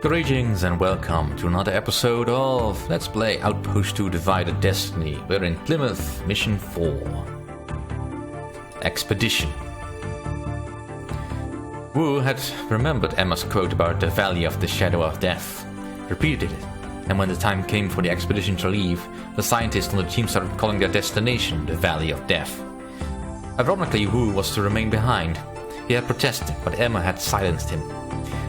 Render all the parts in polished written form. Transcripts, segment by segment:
Greetings and welcome to another episode of Let's Play Outpost 2 Divided Destiny. We're in Plymouth, Mission 4. Expedition. Wu had remembered Emma's quote about the Valley of the Shadow of Death, repeated it, and when the time came for the expedition to leave, the scientists on the team started calling their destination the Valley of Death. Ironically, Wu was to remain behind. He had protested, but Emma had silenced him.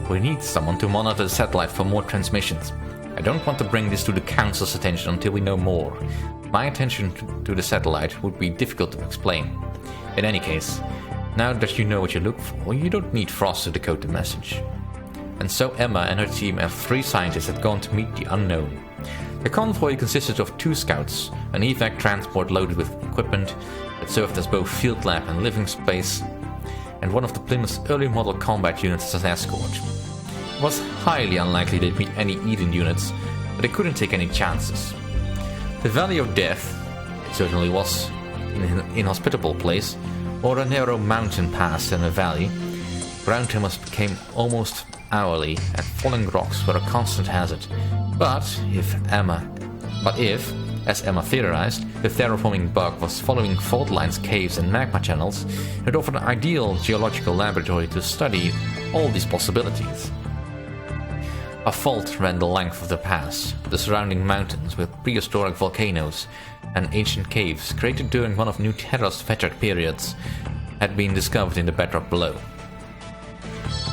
We need someone to monitor the satellite for more transmissions. I don't want to bring this to the Council's attention until we know more. My attention to the satellite would be difficult to explain. In any case, now that you know what you look for, you don't need Frost to decode the message. And so Emma and her team of 3 scientists had gone to meet the unknown. The convoy consisted of 2 scouts, an evac transport loaded with equipment that served as both field lab and living space, and one of the Plymouth's early model combat units as an escort. It was highly unlikely they'd meet any Eden units, but they couldn't take any chances. The Valley of Death, it certainly was an inhospitable place, or a narrow mountain pass in a valley. Ground tremors became almost hourly, and falling rocks were a constant hazard. But if, as Emma theorized, the terraforming bug was following fault lines, caves and magma channels, it offered an ideal geological laboratory to study all these possibilities. A fault ran the length of the pass, the surrounding mountains with prehistoric volcanoes and ancient caves created during one of New Terra's featured periods had been discovered in the bedrock below.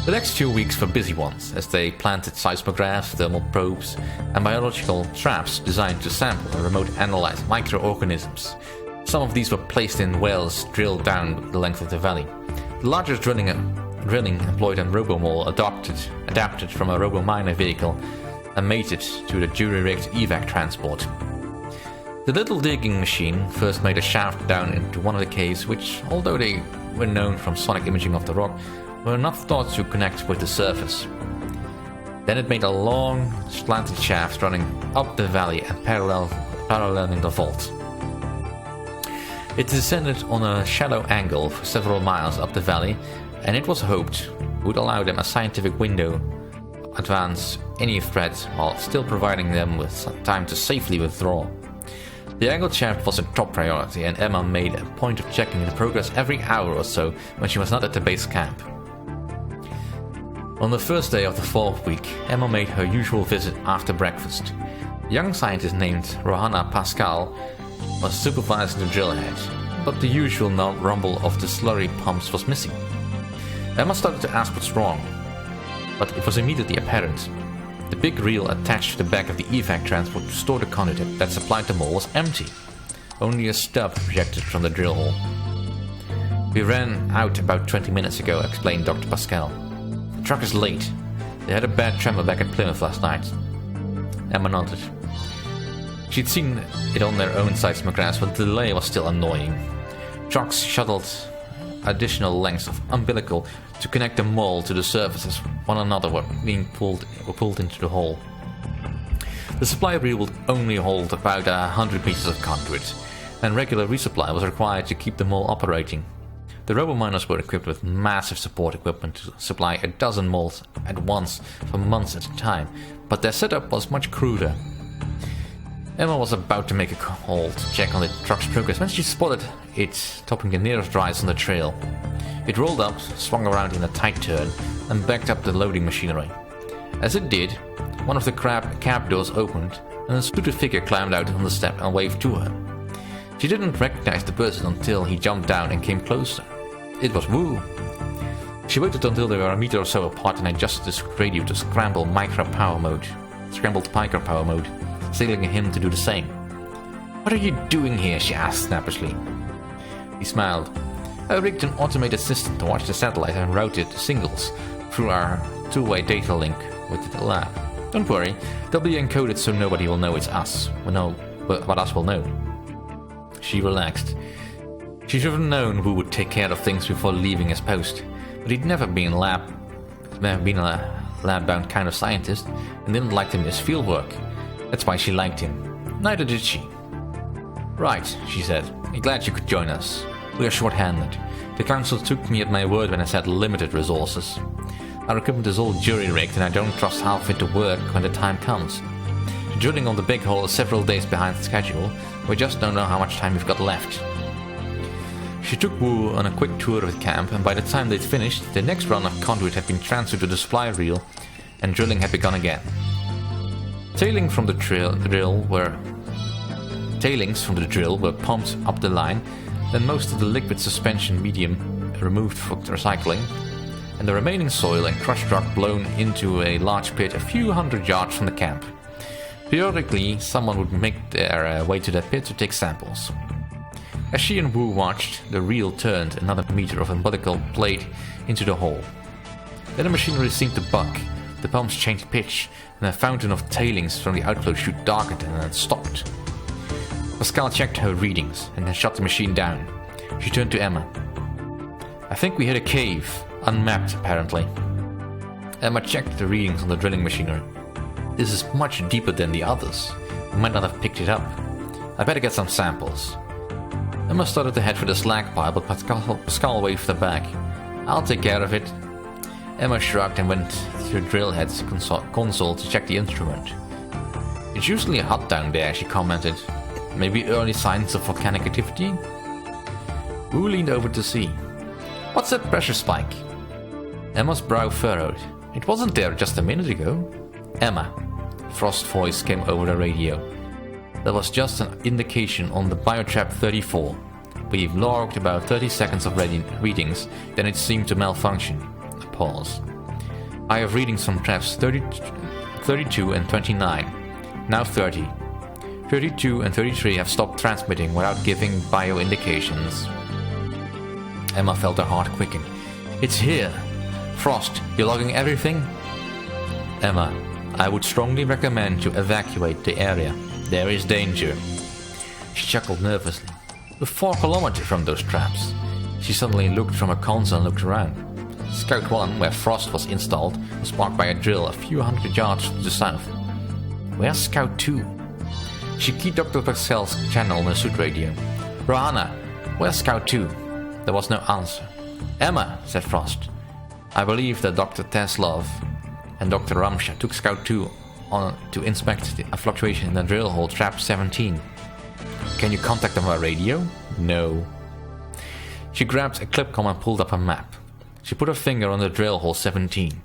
The next few weeks were busy ones, as they planted seismographs, thermal probes, and biological traps designed to sample and remote analyze microorganisms. Some of these were placed in wells drilled down the length of the valley. The largest drilling employed a robomole adapted from a robominer vehicle and mated to the jury-rigged evac transport. The little digging machine first made a shaft down into one of the caves which, although they were known from sonic imaging of the rock, were not thought to connect with the surface. Then it made a long, slanted shaft running up the valley and paralleling the vault. It descended on a shallow angle for several miles up the valley, and it was hoped would allow them a scientific window to advance any threat while still providing them with some time to safely withdraw. The angled shaft was a top priority, and Emma made a point of checking the progress every hour or so when she was not at the base camp. On the first day of the 4th week, Emma made her usual visit after breakfast. The young scientist named Rohanna Pascal was supervising the drill head, but the usual rumble of the slurry pumps was missing. Emma started to ask what's wrong, but it was immediately apparent. The big reel attached to the back of the evac transport to store the conduit that supplied the mole was empty. Only a stub projected from the drill hole. We ran out about 20 minutes ago, explained Dr. Pascal. The truck is late. They had a bad tremor back at Plymouth last night. Emma nodded. She'd seen it on their own seismographs, but the delay was still annoying. Trucks shuttled additional lengths of umbilical to connect the mole to the surface as one another were being pulled into the hole. The supply reel would only hold about 100 meters of conduit, and regular resupply was required to keep the mole operating. The robominers were equipped with massive support equipment to supply a dozen moles at once for months at a time, but their setup was much cruder. Emma was about to make a call to check on the truck's progress when she spotted it topping the nearest rise on the trail. It rolled up, swung around in a tight turn, and backed up the loading machinery. As it did, one of the cab doors opened, and a suited figure climbed out on the step and waved to her. She didn't recognize the person until he jumped down and came closer. It was Wu. She waited until they were a meter or so apart and adjusted the radio to scrambled micro power mode, signaling him to do the same. "What are you doing here?" she asked snappishly. He smiled. "I rigged an automated system to watch the satellite and routed the signals through our two-way data link with the lab. Don't worry, they'll be encoded so nobody will know it's us. But us will know." She relaxed. She should have known who would take care of things before leaving his post, but he'd never been a lab-bound kind of scientist and didn't like to miss fieldwork. That's why she liked him. Neither did she. "Right," she said. "I'm glad you could join us. We are short-handed. The council took me at my word when I said limited resources. Our equipment is all jury-rigged and I don't trust half of it to work when the time comes. The drilling on the big hole is several days behind schedule. We just don't know how much time we've got left. She took Wu on a quick tour of the camp, and by the time they'd finished, the next run of conduit had been transferred to the supply reel, and drilling had begun again. Tailings from the drill were pumped up the line, then most of the liquid suspension medium removed for recycling, and the remaining soil and crushed rock blown into a large pit a few hundred yards from the camp. Periodically, someone would make their way to that pit to take samples. As she and Wu watched, the reel turned another meter of umbilical plate into the hole. Then the machinery seemed to buck, the pumps changed pitch, and a fountain of tailings from the outflow chute darkened and then stopped. Pascal checked her readings and then shut the machine down. She turned to Emma. I think we hit a cave, unmapped apparently. Emma checked the readings on the drilling machinery. This is much deeper than the others. We might not have picked it up. I better get some samples. Emma started to head for the slag pile, but Pascal waved her back. I'll take care of it. Emma shrugged and went to the drill head's console to check the instrument. It's usually hot down there, she commented. Maybe early signs of volcanic activity? Wu leaned over to see. What's that pressure spike? Emma's brow furrowed. It wasn't there just a minute ago. Emma. Frost's voice came over the radio. There was just an indication on the biotrap 34. We've logged about 30 seconds of readings, then it seemed to malfunction. A pause. I have readings from traps 32 and 29. Now 30. 32 and 33 have stopped transmitting without giving bio indications. Emma felt her heart quicken. It's here. Frost, you're logging everything? Emma, I would strongly recommend you evacuate the area. There is danger. She chuckled nervously. We're 4 kilometers from those traps. She suddenly looked from her console and looked around. Scout 1, where Frost was installed, was marked by a drill a few hundred yards to the south. Where's Scout 2? She keyed Dr. Pascal's channel on the suit radio. Rohanna, where's Scout 2? There was no answer. Emma, said Frost. I believe that Dr. Teslov and Dr. Ramsha took Scout 2 on to inspect a fluctuation in the drill hole trap 17. Can you contact them by radio? No. She grabbed a clipcom and pulled up a map. She put her finger on the drill hole 17.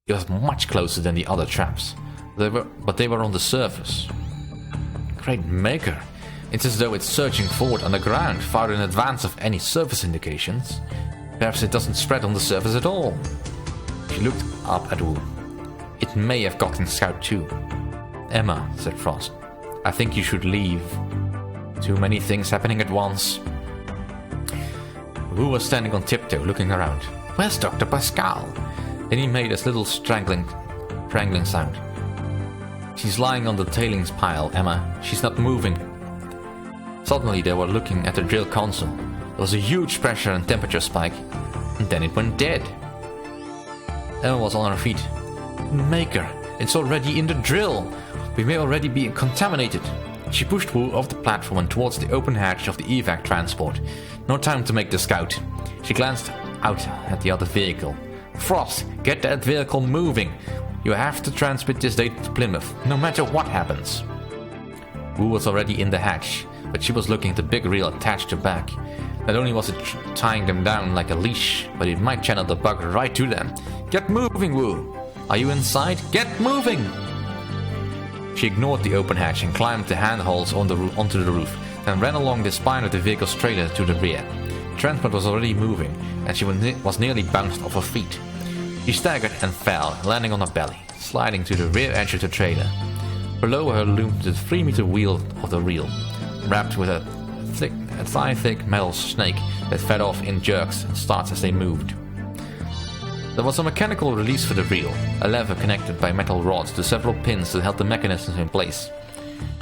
It was much closer than the other traps, but they were on the surface. Great maker! It's as though it's searching forward underground, far in advance of any surface indications. Perhaps it doesn't spread on the surface at all. She looked up at Wu. It may have gotten Scout 2. Emma, said Frost, I think you should leave. Too many things happening at once. Wu was standing on tiptoe, looking around. Where's Dr. Pascal? Then he made a little strangling sound. She's lying on the tailings pile, Emma. She's not moving. Suddenly they were looking at the drill console. There was a huge pressure and temperature spike, and then it went dead. Emma was on her feet. Maker, it's already in the drill. We may already be contaminated. She pushed Wu off the platform and towards the open hatch of the evac transport. No time to make the scout. She glanced out at the other vehicle. Frost, get that vehicle moving. You have to transmit this data to Plymouth, no matter what happens. Wu was already in the hatch, but she was looking at the big reel attached to her back. Not only was it tying them down like a leash, but it might channel the bug right to them. Get moving, Wu! Are you inside? Get moving! She ignored the open hatch and climbed the handholds onto the roof, then ran along the spine of the vehicle's trailer to the rear. The transport was already moving, and she was nearly bounced off her feet. She staggered and fell, landing on her belly, sliding to the rear edge of the trailer. Below her loomed the 3-meter wheel of the reel, wrapped with a thigh-thick metal snake that fed off in jerks and starts as they moved. There was a mechanical release for the reel, a lever connected by metal rods to several pins that held the mechanisms in place.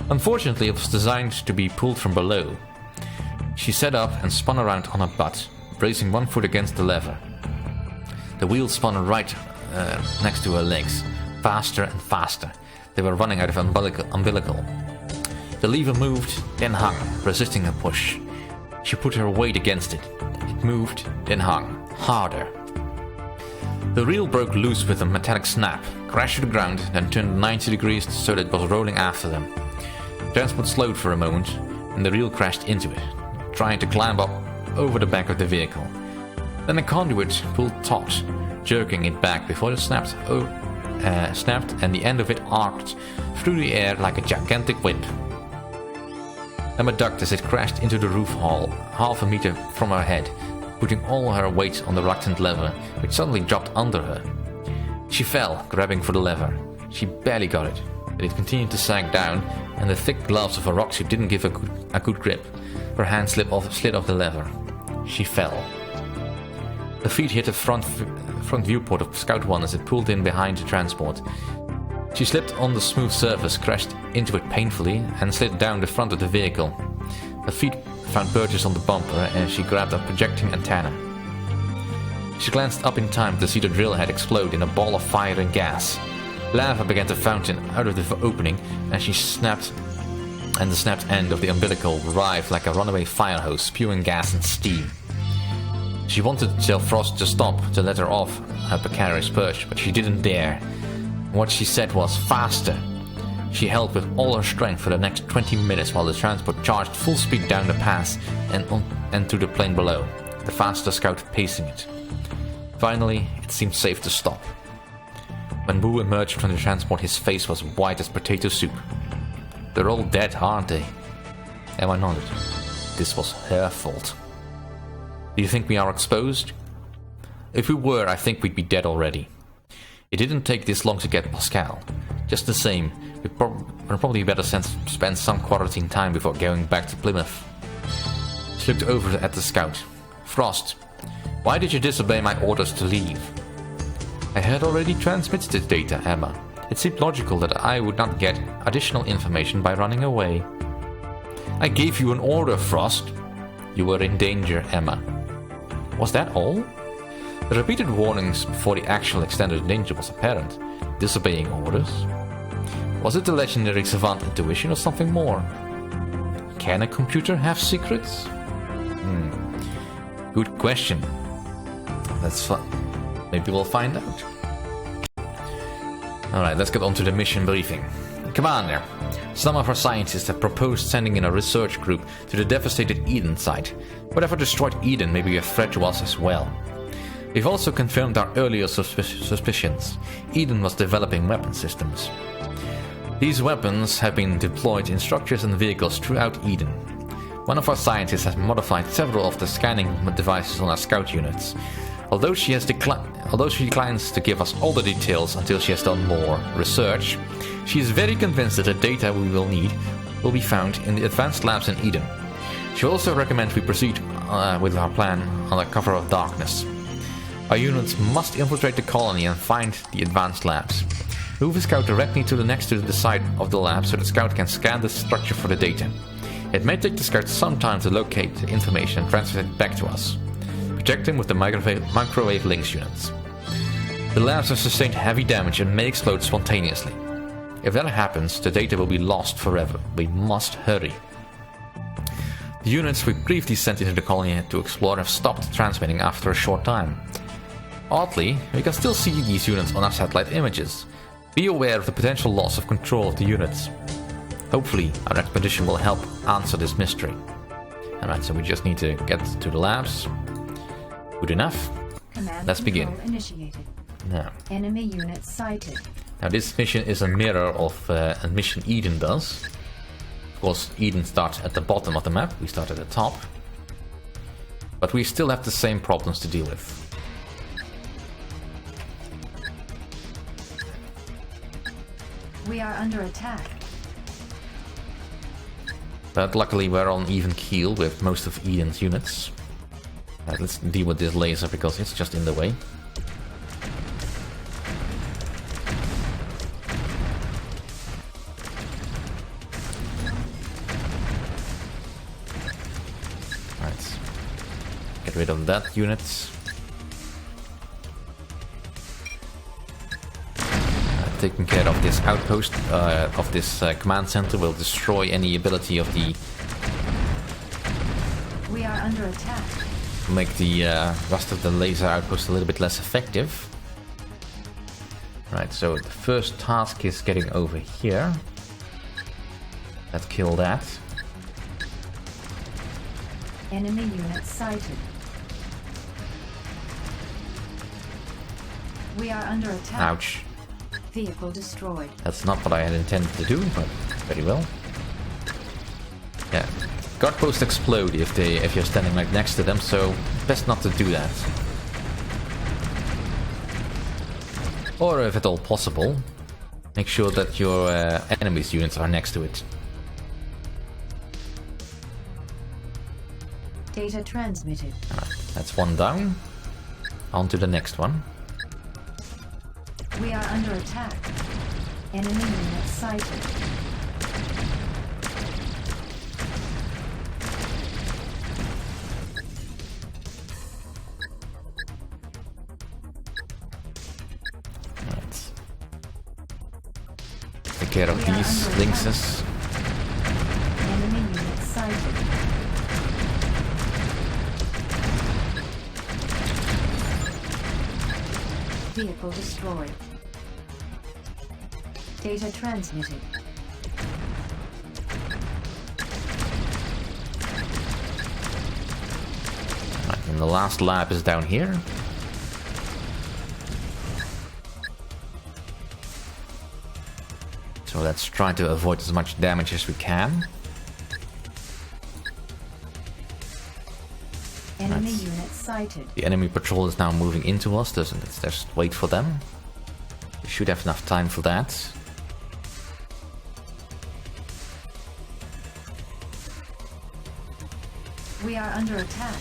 Unfortunately, it was designed to be pulled from below. She sat up and spun around on her butt, bracing one foot against the lever. The wheel spun right next to her legs, faster and faster. They were running out of umbilical. The lever moved, then hung, resisting a push. She put her weight against it. It moved, then hung, harder. The reel broke loose with a metallic snap, crashed to the ground, then turned 90 degrees so that it was rolling after them. The transport slowed for a moment, and the reel crashed into it, trying to climb up over the back of the vehicle. Then the conduit pulled taut, jerking it back before it snapped and the end of it arced through the air like a gigantic whip. Emma ducked as it crashed into the roof hole, half a meter from her head, putting all her weight on the reluctant lever, which suddenly dropped under her. She fell, grabbing for the lever. She barely got it, but it continued to sag down, and the thick gloves of her rock suit didn't give a good grip. Her hand slid off the lever. She fell. Her feet hit the front viewport of Scout 1 as it pulled in behind the transport. She slipped on the smooth surface, crashed into it painfully, and slid down the front of the vehicle. Her feet found purchase on the bumper, and she grabbed a projecting antenna. She glanced up in time to see the drill head explode in a ball of fire and gas. Lava began to fountain out of the opening, and the snapped end of the umbilical writhed like a runaway fire hose, spewing gas and steam. She wanted to tell Frost to stop, to let her off her precarious perch, but she didn't dare. What she said was, "Faster!" She held with all her strength for the next 20 minutes while the transport charged full speed down the pass and to the plain below, the faster Scout pacing it. Finally, it seemed safe to stop. When Wu emerged from the transport, his face was white as potato soup. "They're all dead, aren't they?" Emma nodded. This was her fault. "Do you think we are exposed?" "If we were, I think we'd be dead already. It didn't take this long to get Pascal. Just the same, we're probably better spend some quarantine time before going back to Plymouth." She looked over at the Scout. "Frost, why did you disobey my orders to leave?" "I had already transmitted the data, Emma. It seemed logical that I would not get additional information by running away." "I gave you an order, Frost." "You were in danger, Emma." "Was that all?" The repeated warnings before the actual extended danger was apparent. Disobeying orders? Was it the legendary savant intuition or something more? Can a computer have secrets? Good question. That's fun. Maybe we'll find out. Alright, let's get on to the mission briefing. Commander, some of our scientists have proposed sending in a research group to the devastated Eden site. Whatever destroyed Eden may be a threat to us as well. We've also confirmed our earlier suspicions. Eden was developing weapon systems. These weapons have been deployed in structures and vehicles throughout Eden. One of our scientists has modified several of the scanning devices on our scout units. Although she declines to give us all the details until she has done more research, she is very convinced that the data we will need will be found in the advanced labs in Eden. She also recommends we proceed with our plan on the cover of darkness. Our units must infiltrate the colony and find the advanced labs. Move a scout directly to the side of the lab so the scout can scan the structure for the data. It may take the scout some time to locate the information and transfer it back to us. Protect him with the microwave links units. The labs have sustained heavy damage and may explode spontaneously. If that happens, the data will be lost forever. We must hurry. The units we briefly sent into the colony to explore have stopped transmitting after a short time. Oddly, we can still see these units on our satellite images. Be aware of the potential loss of control of the units. Hopefully, our expedition will help answer this mystery. Alright, so we just need to get to the labs. Good enough. Let's begin. Initiated. Now. Enemy units sighted. Now this mission is a mirror of a mission Eden does. Of course, Eden starts at the bottom of the map, we start at the top. But we still have the same problems to deal with. We are under attack. But luckily we're on even keel with most of Eden's units. Let's deal with this laser because it's just in the way. Right. Get rid of that unit. Taking care of this outpost, of this command center will destroy any ability of the... We are under attack. Make the rest of the laser outpost a little bit less effective. Right, so the first task is getting over here. Let's kill that. Enemy unit sighted. We are under attack. Ouch. Vehicle destroyed. That's not what I had intended to do, but very well. Yeah, guard posts explode if you're standing right next to them, so best not to do that. Or if at all possible, make sure that your enemy's units are next to it. Data transmitted. Alright, that's one down. On to the next one. We are under attack. Enemy unit sighted. Right. Take care of these lynxes. Enemy unit sighted. Vehicle destroyed. Data transmitted. Right, and the last lab is down here. So let's try to avoid as much damage as we can. Enemy unit sighted. The enemy patrol is now moving into us, let's just wait for them. We should have enough time for that. We are under attack.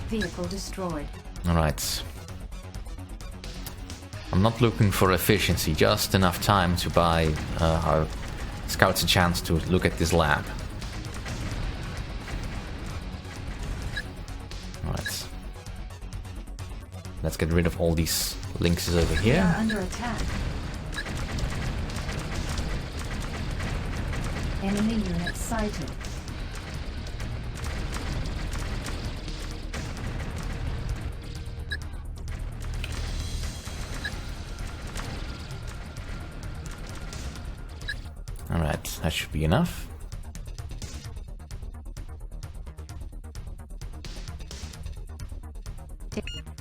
Vehicle destroyed. Alright. I'm not looking for efficiency, just enough time to buy our scouts a chance to look at this lab. Alright. Let's get rid of all these lynxes over We here. are under attack. Enemy unit sighted. Alright, that should be enough.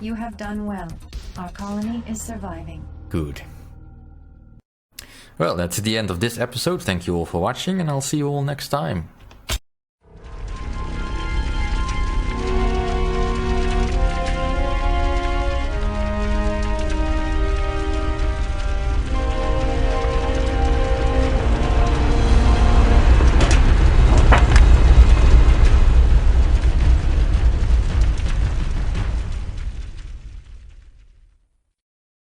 You have done well. Our colony is surviving. Good. Well, that's the end of this episode. Thank you all for watching, and I'll see you all next time.